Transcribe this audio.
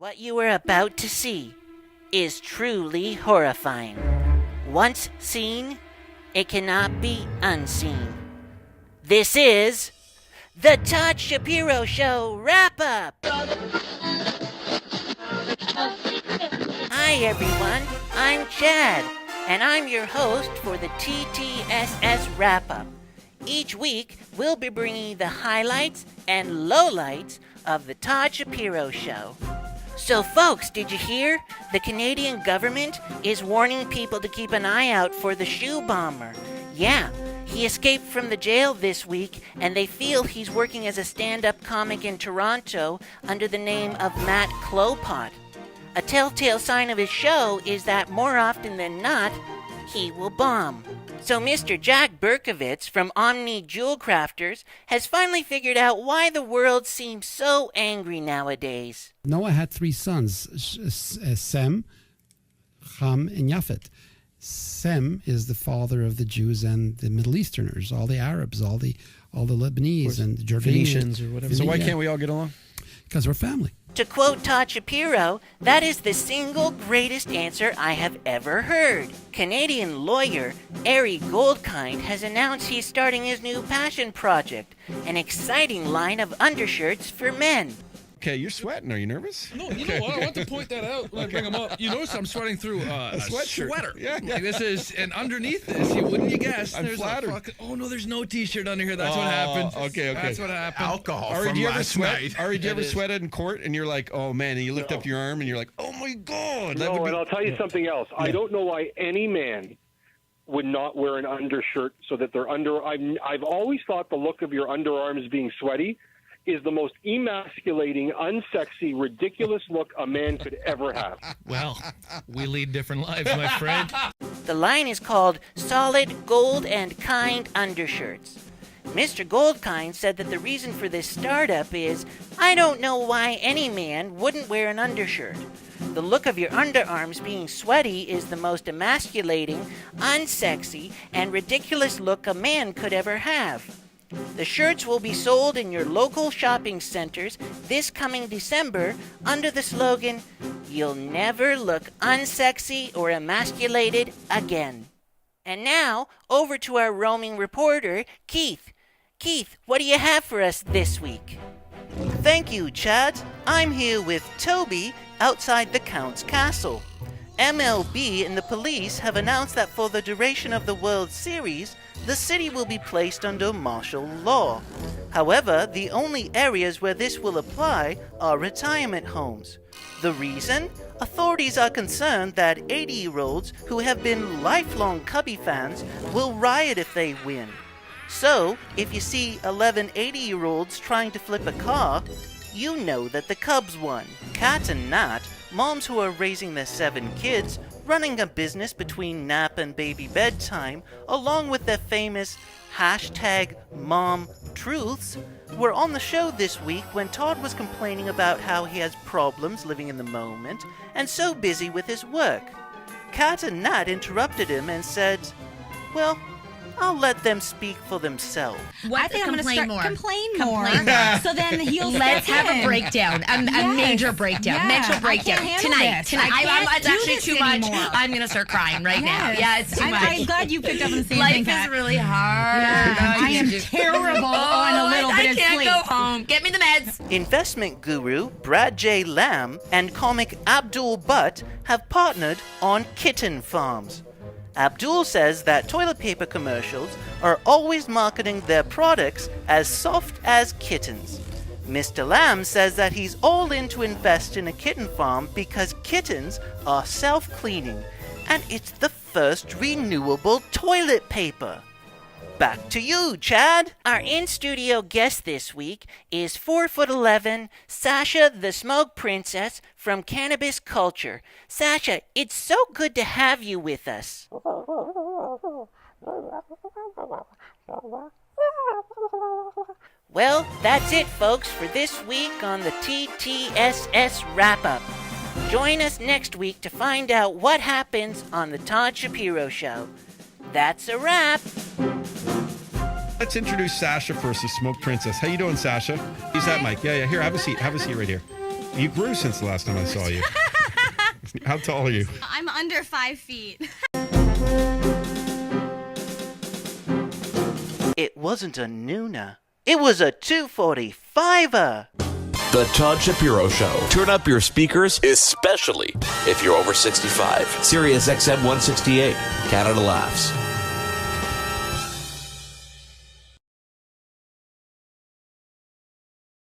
What you are about to see is truly horrifying. Once seen, it cannot be unseen. This is the Todd Shapiro Show Wrap-Up. Hi everyone, I'm Chad, and I'm your host for the TTSS Wrap-Up. Each week, we'll be bringing you the highlights and lowlights of the Todd Shapiro Show. So folks, did you hear? The Canadian government is warning people to keep an eye out for the shoe bomber. Yeah, he escaped from the jail this week, and they feel he's working as a stand-up comic in Toronto under the name of Matt Clopot. A telltale sign of his show is that more often than not, he will bomb. So Mr. Jack Berkowitz from Omni Jewel Crafters has finally figured out why the world seems so angry nowadays. Noah had three sons, Sem, Ham, and Yafet. Sem is the father of the Jews and the Middle Easterners, all the Arabs, all the Lebanese and the Jordanians or whatever. So why can't we all get along? Because we're family. To quote Todd Shapiro, that is the single greatest answer I have ever heard. Canadian lawyer Ari Goldkind has announced he's starting his new passion project, an exciting line of undershirts for men. Okay, you're sweating. Are you nervous? No, you know what? I want to point that out when I bring them up. You notice I'm sweating through a sweater. Yeah. Like this is, and underneath this, wouldn't you guess? I'm flattered. Oh no, there's no T-shirt under here. That's what happened. Okay. That's what happened. Alcohol Ari, from do you ever last sweat? night. Ari, do you ever sweat in court and you're like, oh man, and you lift up your arm and you're like, oh my God. That would No, be... and I'll tell you something else. I don't know why any man would not wear an undershirt so that they're under. I've always thought the look of your underarms being sweaty is the most emasculating, unsexy, ridiculous look a man could ever have. Well, we lead different lives, my friend. The line is called Solid Gold and Kind Undershirts. Mr. Goldkind said that the reason for this startup is, I don't know why any man wouldn't wear an undershirt. The look of your underarms being sweaty is the most emasculating, unsexy, and ridiculous look a man could ever have. The shirts will be sold in your local shopping centers this coming December under the slogan, You'll never look unsexy or emasculated again. And now, over to our roaming reporter, Keith. Keith, what do you have for us this week? Thank you, Chad. I'm here with Toby outside the Count's Castle. MLB and the police have announced that for the duration of the World Series, the city will be placed under martial law. However, the only areas where this will apply are retirement homes. The reason? Authorities are concerned that 80-year-olds who have been lifelong Cubby fans will riot if they win. So, if you see 11 80-year-olds trying to flip a car, you know that the Cubs won. Kat and Nat, moms who are raising their 7 kids, running a business between nap and baby bedtime, along with their famous #MomTruths, were on the show this week when Todd was complaining about how he has problems living in the moment and so busy with his work. Kat and Nat interrupted him and said, well, I'll let them speak for themselves. I think I'm going to start complain more. So then he'll Let's have a breakdown, a major breakdown, mental breakdown tonight. It's actually too much. I'm going to start crying right now. Yeah, it's too much. I'm glad you picked up on the same thing. Life is really hard. Yeah. I am terrible on a little bit of sleep. I can't go home. Get me the meds. Investment guru Brad J. Lamb and comic Abdul Butt have partnered on kitten farms. Abdul says that toilet paper commercials are always marketing their products as soft as kittens. Mr. Lamb says that he's all in to invest in a kitten farm because kittens are self-cleaning, and it's the first renewable toilet paper. Back to you, Chad. Our in-studio guest this week is 4'11" Sasha the Smoke Princess from Cannabis Culture. Sasha, it's so good to have you with us. Well, that's it, folks, for this week on the TTSS Wrap-Up. Join us next week to find out what happens on the Todd Shapiro Show. That's a wrap. Let's introduce Sasha first, the Smoke Princess. How you doing, Sasha? Use that mic. Yeah. Here, have a seat. Have a seat right here. You grew since the last time I saw you. How tall are you? I'm under 5 feet. It wasn't a nooner. It was a 245er. The Todd Shapiro Show. Turn up your speakers, especially if you're over 65. SiriusXM 168, Canada Laughs.